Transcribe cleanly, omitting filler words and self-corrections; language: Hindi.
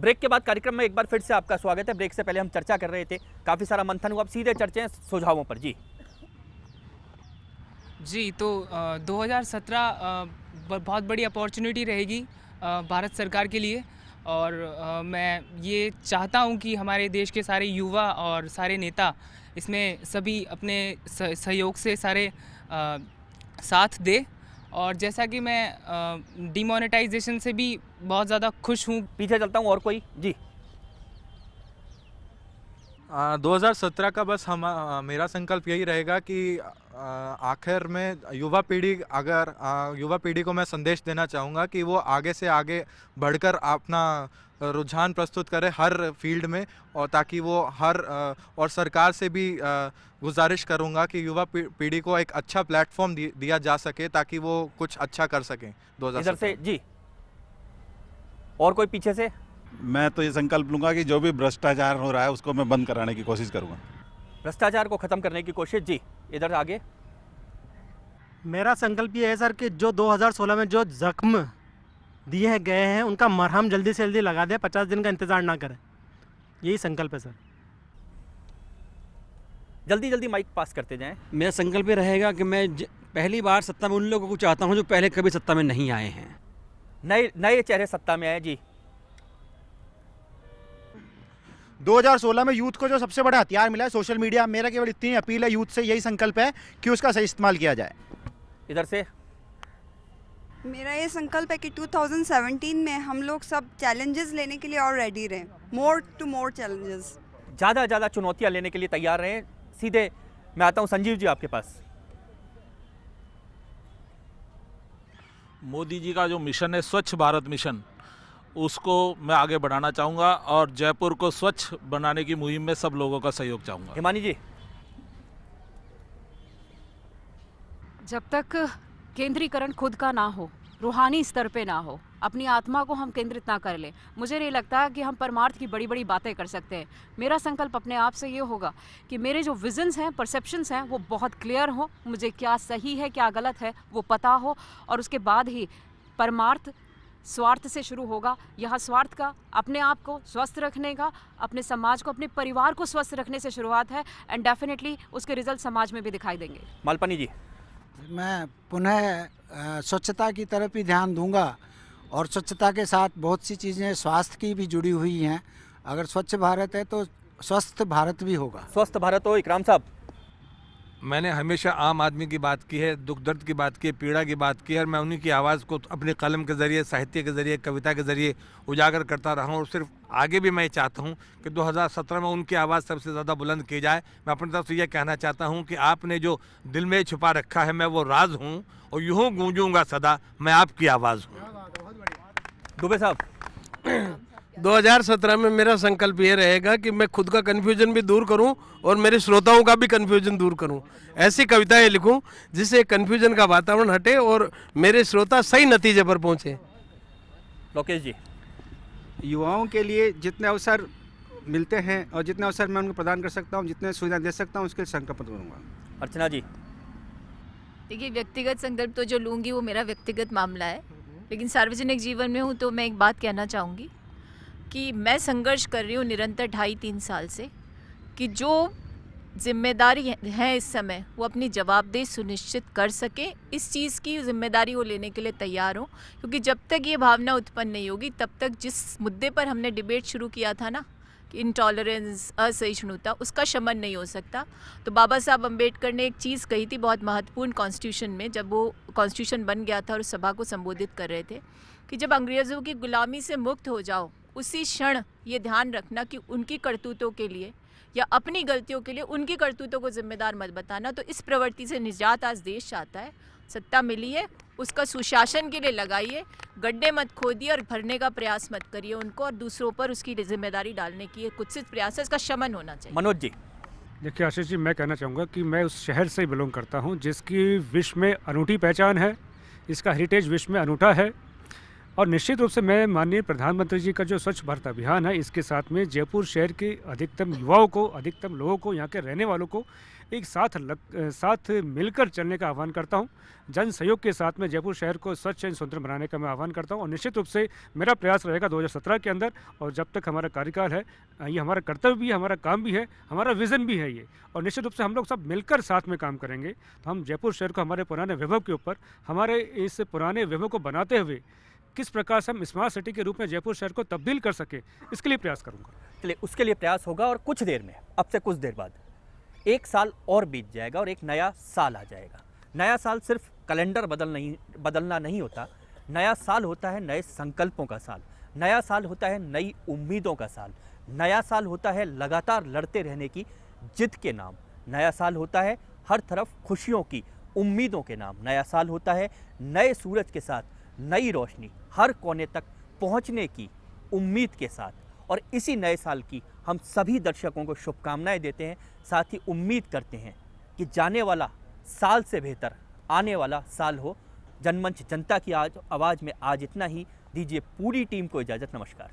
ब्रेक के बाद कार्यक्रम में एक बार फिर से आपका स्वागत है। ब्रेक से पहले हम चर्चा कर रहे थे, काफ़ी सारा मंथन हुआ, अब सीधे चर्चा सुझावों पर। जी तो 2017 बहुत बड़ी अपॉर्चुनिटी रहेगी भारत सरकार के लिए, और मैं ये चाहता हूँ कि हमारे देश के सारे युवा और सारे नेता इसमें सभी अपने सहयोग से सारे साथ दे। और जैसा कि मैं डिमोनेटाइजेशन से भी बहुत ज़्यादा खुश हूँ। पीछे चलता हूँ, और कोई जी 2017 का बस मेरा संकल्प यही रहेगा कि आखिर में युवा पीढ़ी को मैं संदेश देना चाहूँगा कि वो आगे से आगे बढ़कर अपना रुझान प्रस्तुत करे हर फील्ड में, और ताकि वो और सरकार से भी गुजारिश करूँगा कि युवा पीढ़ी को एक अच्छा प्लेटफॉर्म दिया जा सके ताकि वो कुछ अच्छा कर सकें 2017। इधर से जी, और कोई पीछे से? मैं तो ये संकल्प लूँगा कि जो भी भ्रष्टाचार हो रहा है उसको मैं बंद कराने की कोशिश करूँगा। भ्रष्टाचार को ख़त्म करने की कोशिश। जी इधर आगे। मेरा संकल्प ये है सर कि जो 2016 में जो जख्म दिए गए हैं उनका मरहम जल्दी से जल्दी लगा दें, 50 दिन का इंतज़ार ना करें, यही संकल्प है सर। जल्दी जल्दी माइक पास करते जाएं। मेरा संकल्प ये रहेगा कि मैं पहली बार सत्ता में उन लोगों को चाहता हूं जो पहले कभी सत्ता में नहीं आए हैं। नए चेहरे सत्ता में आए। जी 2016 में यूथ को जो सबसे बड़ा हथियार मिला है सोशल मीडिया, मेरा केवल इतनी अपील है यूथ से, यही संकल्प है कि उसका सही इस्तेमाल किया जाए। इधर से मेरा ये संकल्प है कि 2017 में हम लोग सब चैलेंजेस लेने के लिए और रेडी रहें, मोर टू मोर चैलेंजेस, ज़्यादा चुनौतियां लेने के लिए तैयार रहें। सीधे मैं आता हूं संजीव जी आपके पास। मोदी जी का जो मिशन है स्वच्छ भारत मिशन, उसको मैं आगे बढ़ाना चाहूँगा और जयपुर को स्वच्छ बनाने की मुहिम में सब लोगों का सहयोग चाहूँगा। हिमानी जी। जब तक केंद्रीकरण खुद का ना हो, रूहानी स्तर पे ना हो, अपनी आत्मा को हम केंद्रित ना कर लें, मुझे नहीं लगता कि हम परमार्थ की बड़ी बड़ी बातें कर सकते हैं। मेरा संकल्प अपने आप से ये होगा कि मेरे जो विजन्स हैं, परसेप्शंस हैं, वो बहुत क्लियर हो, मुझे क्या सही है क्या गलत है वो पता हो, और उसके बाद ही परमार्थ स्वार्थ से शुरू होगा। यहाँ स्वार्थ का अपने आप को स्वस्थ रखने का, अपने समाज को, अपने परिवार को स्वस्थ रखने से शुरुआत है, एंड डेफिनेटली उसके रिजल्ट समाज में भी दिखाई देंगे। मालपानी जी। मैं पुनः स्वच्छता की तरफ ही ध्यान दूंगा, और स्वच्छता के साथ बहुत सी चीज़ें स्वास्थ्य की भी जुड़ी हुई हैं। अगर स्वच्छ भारत है तो स्वस्थ भारत भी होगा। स्वस्थ भारत हो। इकराम साहब। मैंने हमेशा आम आदमी की बात की है, दुख दर्द की बात की है, पीड़ा की बात की है, और मैं उन्हीं की आवाज़ को अपने कलम के ज़रिए, साहित्य के ज़रिए, कविता के ज़रिए उजागर करता रहा हूँ। और सिर्फ आगे भी मैं चाहता हूँ कि 2017 में उनकी आवाज़ सबसे ज़्यादा बुलंद की जाए। मैं अपनी तरफ से यह कहना चाहता हूँ कि आपने जो दिल में छुपा रखा है, मैं वो राज हूँ और यूँ गूंजूंगा सदा, मैं आपकी आवाज़ हूँ। दुबे साहब। 2017 में मेरा संकल्प ये रहेगा कि मैं खुद का कन्फ्यूजन भी दूर करूं और मेरे श्रोताओं का भी कन्फ्यूजन दूर करूं। ऐसी कविताएं लिखूं जिससे कन्फ्यूजन का वातावरण हटे और मेरे श्रोता सही नतीजे पर पहुंचे। लोकेश जी। युवाओं के लिए जितने अवसर मिलते हैं और जितने अवसर मैं उनको प्रदान कर सकता हूं, जितने सुविधा दे सकता हूं, उसके लिए संकल्प करूँगा। अर्चना जी। देखिए, व्यक्तिगत संकल्प तो जो लूँगी वो मेरा व्यक्तिगत मामला है, लेकिन सार्वजनिक जीवन में हूँ तो मैं एक बात कहना चाहूँगी कि मैं संघर्ष कर रही हूँ निरंतर 2.5-3 साल से कि जो जिम्मेदारी है इस समय वो अपनी जवाबदेही सुनिश्चित कर सके। इस चीज़ की जिम्मेदारी वो लेने के लिए तैयार हो, क्योंकि जब तक ये भावना उत्पन्न नहीं होगी तब तक जिस मुद्दे पर हमने डिबेट शुरू किया था ना कि इंटॉलरेंस, असहिष्णुता, उसका शमन नहीं हो सकता। तो बाबा साहब अम्बेडकर ने एक चीज़ कही थी बहुत महत्वपूर्ण कॉन्स्टिट्यूशन में, जब वो कॉन्स्टिट्यूशन बन गया था और उस सभा को संबोधित कर रहे थे कि जब अंग्रेज़ों की गुलामी से मुक्त हो जाओ उसी क्षण ये ध्यान रखना कि उनकी करतूतों के लिए या अपनी गलतियों के लिए उनकी करतूतों को जिम्मेदार मत बताना। तो इस प्रवृत्ति से निजात आज देश चाहता है। सत्ता मिली है, उसका सुशासन के लिए लगाइए, गड्ढे मत खोदिए और भरने का प्रयास मत करिए उनको, और दूसरों पर उसकी जिम्मेदारी डालने की कुत्सित प्रयास है, इसका शमन होना चाहिए। मनोज जी। देखिए आशीष जी, मैं कहना चाहूँगा कि मैं उस शहर से बिलोंग करता हूँ जिसकी विश्व में अनूठी पहचान है, इसका हेरिटेज विश्व में अनूठा है, और निश्चित रूप से मैं माननीय प्रधानमंत्री जी का जो स्वच्छ भारत अभियान है इसके साथ में जयपुर शहर के अधिकतम युवाओं को, अधिकतम लोगों को, यहाँ के रहने वालों को एक साथ मिलकर चलने का आह्वान करता हूँ। जन सहयोग के साथ में जयपुर शहर को स्वच्छ एवं स्वतंत्र बनाने का मैं आह्वान करता हूँ और निश्चित रूप से मेरा प्रयास रहेगा 2017 के अंदर, और जब तक हमारा कार्यकाल है ये हमारा कर्तव्य भी है, हमारा काम भी है, हमारा विज़न भी है ये, और निश्चित रूप से हम लोग सब मिलकर साथ में काम करेंगे तो हम जयपुर शहर को हमारे पुराने वैभव के ऊपर, हमारे इस पुराने वैभव को बनाते हुए किस प्रकार से हम स्मार्ट सिटी के रूप में जयपुर शहर को तब्दील कर सके, इसके लिए प्रयास करूँगा। चलिए, उसके लिए प्रयास होगा और कुछ देर में, अब से कुछ देर बाद 1 साल और बीत जाएगा और एक नया साल आ जाएगा। नया साल सिर्फ कैलेंडर बदलना नहीं होता, नया साल होता है नए संकल्पों का साल, नया साल होता है नई उम्मीदों का साल, नया साल होता है लगातार लड़ते रहने की जिद के नाम, नया साल होता है हर तरफ खुशियों की उम्मीदों के नाम, नया साल होता है नए सूरज के साथ नई रोशनी हर कोने तक पहुंचने की उम्मीद के साथ। और इसी नए साल की हम सभी दर्शकों को शुभकामनाएं देते हैं, साथ ही उम्मीद करते हैं कि जाने वाला साल से बेहतर आने वाला साल हो। जनमंच जनता की आवाज़ में आज इतना ही। दीजिए पूरी टीम को इजाज़त। नमस्कार।